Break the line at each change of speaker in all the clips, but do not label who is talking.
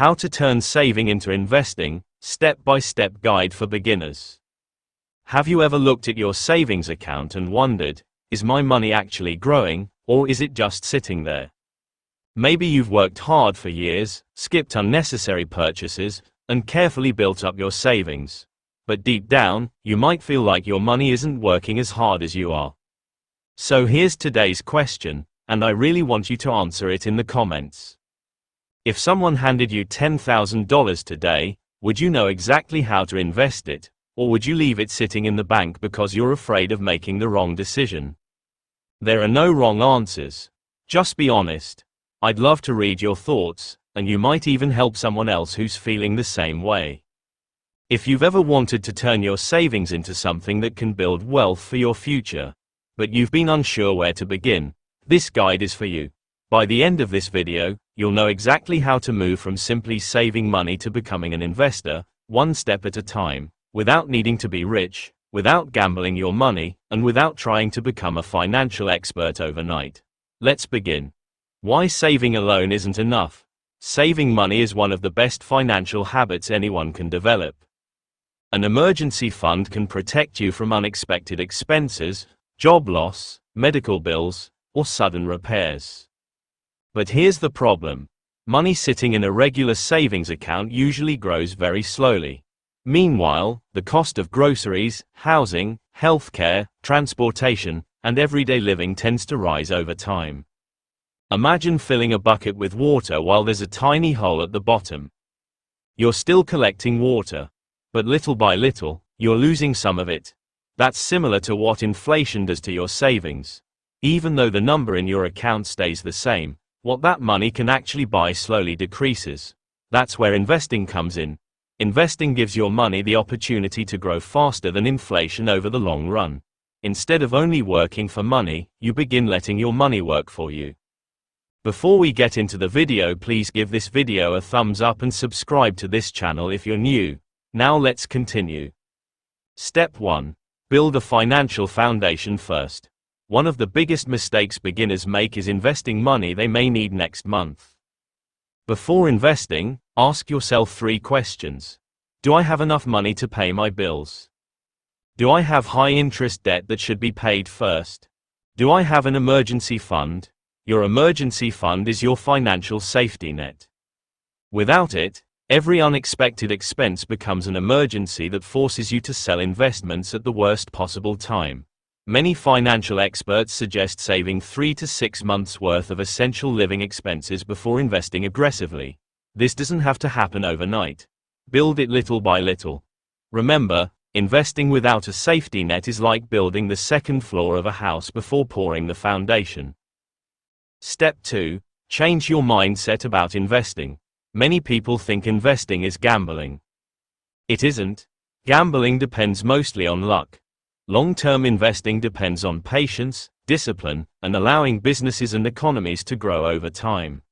How to turn saving into investing, step-by-step guide for beginners. Have you ever looked at your savings account and wondered, is my money actually growing, or is it just sitting there? Maybe you've worked hard for years, skipped unnecessary purchases, and carefully built up your savings. But deep down, you might feel like your money isn't working as hard as you are. So here's today's question, and I really want you to answer it in the comments. If someone handed you $10,000 today, would you know exactly how to invest it, or would you leave it sitting in the bank because you're afraid of making the wrong decision? There are no wrong answers. Just be honest. I'd love to read your thoughts, and you might even help someone else who's feeling the same way. If you've ever wanted to turn your savings into something that can build wealth for your future, but you've been unsure where to begin, this guide is for you. By the end of this video, you'll know exactly how to move from simply saving money to becoming an investor, one step at a time, without needing to be rich, without gambling your money, and without trying to become a financial expert overnight. Let's begin. Why saving alone isn't enough. Saving money is one of the best financial habits anyone can develop. An emergency fund can protect you from unexpected expenses, job loss, medical bills, or sudden repairs. But here's the problem. Money sitting in a regular savings account usually grows very slowly. Meanwhile, the cost of groceries, housing, healthcare, transportation, and everyday living tends to rise over time. Imagine filling a bucket with water while there's a tiny hole at the bottom. You're still collecting water, but little by little, you're losing some of it. That's similar to what inflation does to your savings. Even though the number in your account stays the same, what that money can actually buy slowly decreases. That's where investing comes in. Investing gives your money the opportunity to grow faster than inflation over the long run. Instead of only working for money, you begin letting your money work for you. Before we get into the video, please give this video a thumbs up and subscribe to this channel if you're new. Now let's continue. Step 1. Build a financial foundation first. One of the biggest mistakes beginners make is investing money they may need next month. Before investing, ask yourself 3 questions. Do I have enough money to pay my bills? Do I have high-interest debt that should be paid first? Do I have an emergency fund? Your emergency fund is your financial safety net. Without it, every unexpected expense becomes an emergency that forces you to sell investments at the worst possible time. Many financial experts suggest saving 3 to 6 months' worth of essential living expenses before investing aggressively. This doesn't have to happen overnight. Build it little by little. Remember, investing without a safety net is like building the second floor of a house before pouring the foundation. Step 2. Change your mindset about investing. Many people think investing is gambling. It isn't. Gambling depends mostly on luck. Long-term investing depends on patience, discipline, and allowing businesses and economies to grow over time.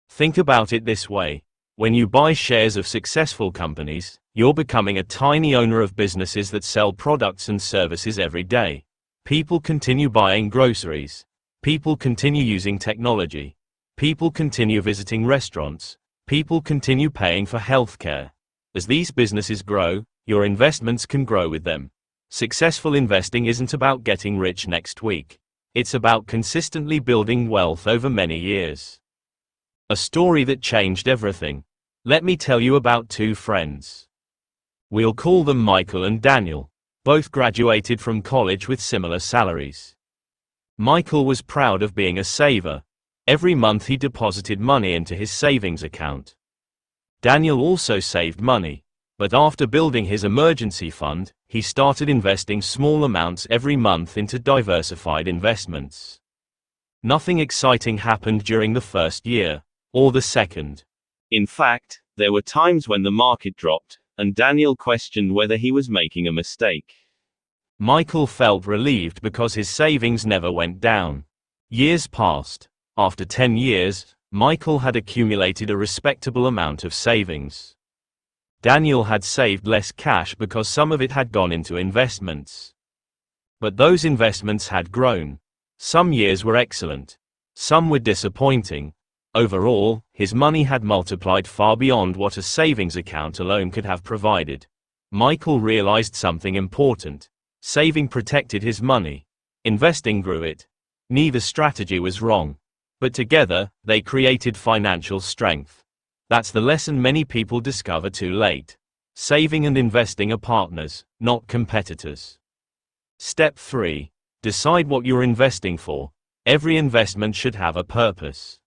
Think about it this way. When you buy shares of successful companies, you're becoming a tiny owner of businesses that sell products and services every day. People continue buying groceries. People continue using technology. People continue visiting restaurants. People continue paying for healthcare. As these businesses grow, your investments can grow with them. Successful investing isn't about getting rich next week. It's about consistently building wealth over many years. A story that changed everything. Let me tell you about 2 friends. We'll call them Michael and Daniel. Both graduated from college with similar salaries. Michael was proud of being a saver. Every month he deposited money into his savings account. Daniel also saved money. But after building his emergency fund, he started investing small amounts every month into diversified investments. Nothing exciting happened during the first year, or the second. In fact, there were times when the market dropped, and Daniel questioned whether he was making a mistake. Michael felt relieved because his savings never went down. Years passed. After 10 years, Michael had accumulated a respectable amount of savings. Daniel had saved less cash because some of it had gone into investments. But those investments had grown. Some years were excellent. Some were disappointing. Overall, his money had multiplied far beyond what a savings account alone could have provided. Michael realized something important. Saving protected his money. Investing grew it. Neither strategy was wrong. But together, they created financial strength. That's the lesson many people discover too late. Saving and investing are partners, not competitors. Step 3. Decide what you're investing for. Every investment should have a purpose.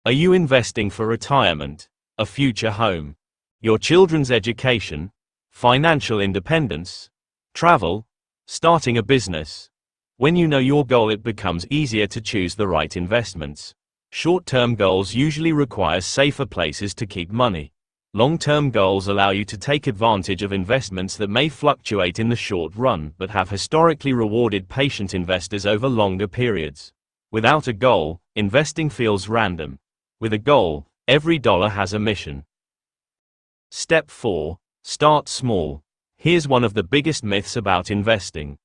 Are you investing for retirement, a future home, your children's education, financial independence, travel, starting a business? When you know your goal, it becomes easier to choose the right investments. Short-term goals usually require safer places to keep money. Long-term goals allow you to take advantage of investments that may fluctuate in the short run but have historically rewarded patient investors over longer periods. Without a goal, investing feels random. With a goal, every dollar has a mission. Step 4. Start small. Here's one of the biggest myths about investing.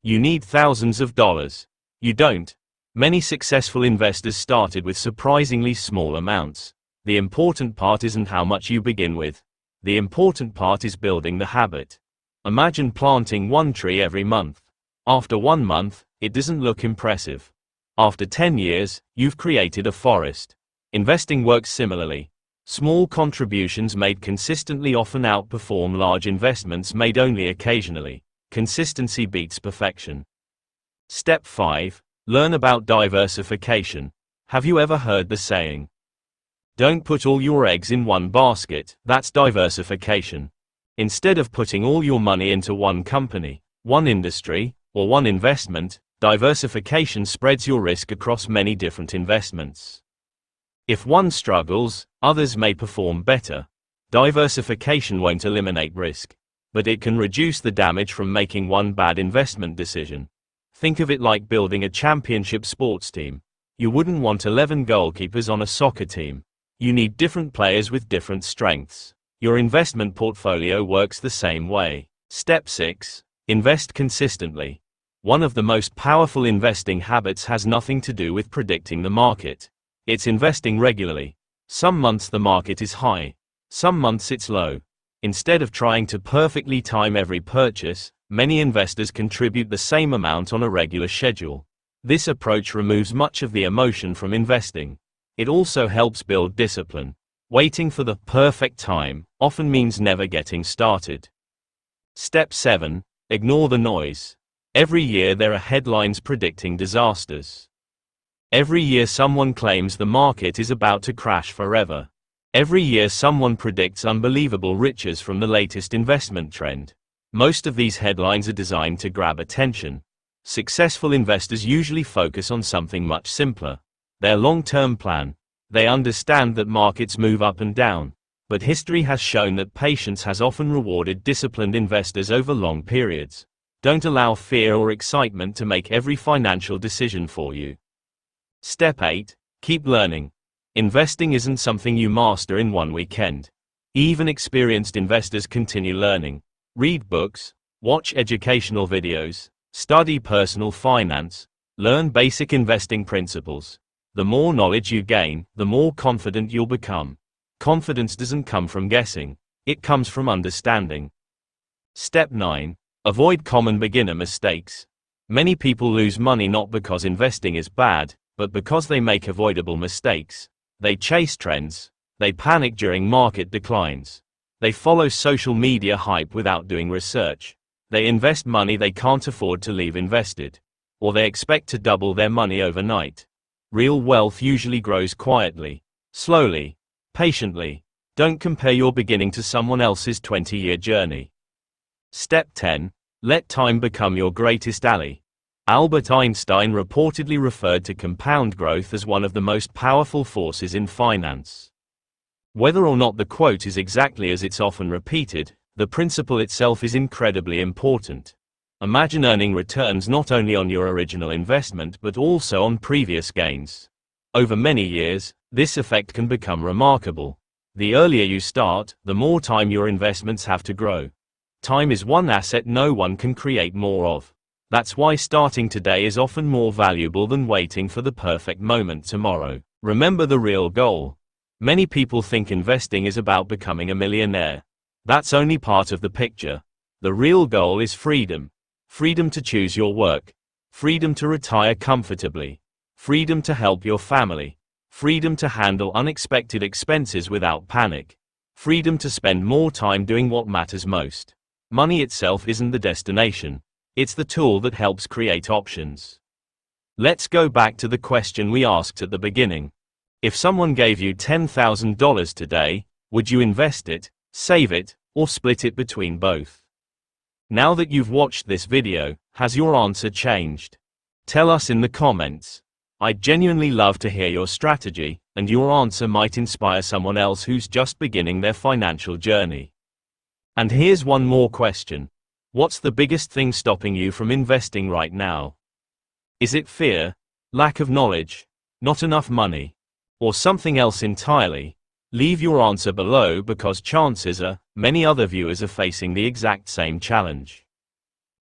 You need thousands of dollars. You don't. Many successful investors started with surprisingly small amounts. The important part isn't how much you begin with. The important part is building the habit. Imagine planting one tree every month. After 1 month, it doesn't look impressive. After 10 years, you've created a forest. Investing works similarly. Small contributions made consistently often outperform large investments made only occasionally. Consistency beats perfection. Step 5. Learn about diversification. Have you ever heard the saying? Don't put all your eggs in one basket. That's diversification. Instead of putting all your money into one company, one industry, or one investment, diversification spreads your risk across many different investments. If one struggles, others may perform better. Diversification won't eliminate risk, but it can reduce the damage from making one bad investment decision. Think of it like building a championship sports team. You wouldn't want 11 goalkeepers on a soccer team. You need different players with different strengths. Your investment portfolio works the same way. Step 6. Invest consistently. One of the most powerful investing habits has nothing to do with predicting the market. It's investing regularly. Some months the market is high. Some months it's low. Instead of trying to perfectly time every purchase, many investors contribute the same amount on a regular schedule. This approach removes much of the emotion from investing. It also helps build discipline. Waiting for the perfect time often means never getting started. Step 7. Ignore the noise. Every year there are headlines predicting disasters. Every year someone claims the market is about to crash forever. Every year someone predicts unbelievable riches from the latest investment trend. Most of these headlines are designed to grab attention. Successful investors usually focus on something much simpler. Their long-term plan. They understand that markets move up and down, but history has shown that patience has often rewarded disciplined investors over long periods. Don't allow fear or excitement to make every financial decision for you. Step 8. Keep learning. Investing isn't something you master in one weekend. Even experienced investors continue learning. Read books, watch educational videos, study personal finance, learn basic investing principles. The more knowledge you gain, the more confident you'll become. Confidence doesn't come from guessing, it comes from understanding. Step 9. Avoid common beginner mistakes. Many people lose money not because investing is bad, but because they make avoidable mistakes. They chase trends. They panic during market declines. They follow social media hype without doing research. They invest money they can't afford to leave invested. Or they expect to double their money overnight. Real wealth usually grows quietly, slowly, patiently. Don't compare your beginning to someone else's 20-year journey. Step 10. Let time become your greatest ally. Albert Einstein reportedly referred to compound growth as one of the most powerful forces in finance. Whether or not the quote is exactly as it's often repeated, the principle itself is incredibly important. Imagine earning returns not only on your original investment but also on previous gains. Over many years, this effect can become remarkable. The earlier you start, the more time your investments have to grow. Time is one asset no one can create more of. That's why starting today is often more valuable than waiting for the perfect moment tomorrow. Remember the real goal. Many people think investing is about becoming a millionaire. That's only part of the picture. The real goal is freedom. Freedom to choose your work. Freedom to retire comfortably. Freedom to help your family. Freedom to handle unexpected expenses without panic. Freedom to spend more time doing what matters most. Money itself isn't the destination. It's the tool that helps create options. Let's go back to the question we asked at the beginning. If someone gave you $10,000 today, would you invest it, save it, or split it between both? Now that you've watched this video, has your answer changed? Tell us in the comments. I'd genuinely love to hear your strategy, and your answer might inspire someone else who's just beginning their financial journey. And here's one more question. What's the biggest thing stopping you from investing right now? Is it fear, lack of knowledge, not enough money, or something else entirely? Leave your answer below because chances are, many other viewers are facing the exact same challenge.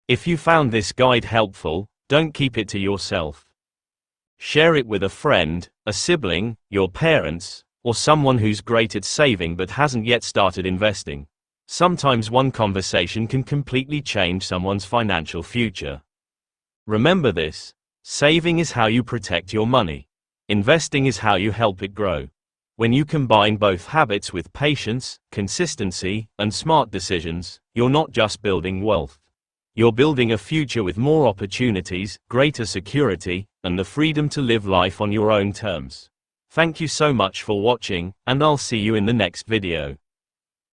If you found this guide helpful, don't keep it to yourself. Share it with a friend, a sibling, your parents, or someone who's great at saving but hasn't yet started investing. Sometimes one conversation can completely change someone's financial future. Remember this. Saving is how you protect your money. Investing is how you help it grow. When you combine both habits with patience, consistency, and smart decisions, you're not just building wealth. You're building a future with more opportunities, greater security, and the freedom to live life on your own terms. Thank you so much for watching, and I'll see you in the next video.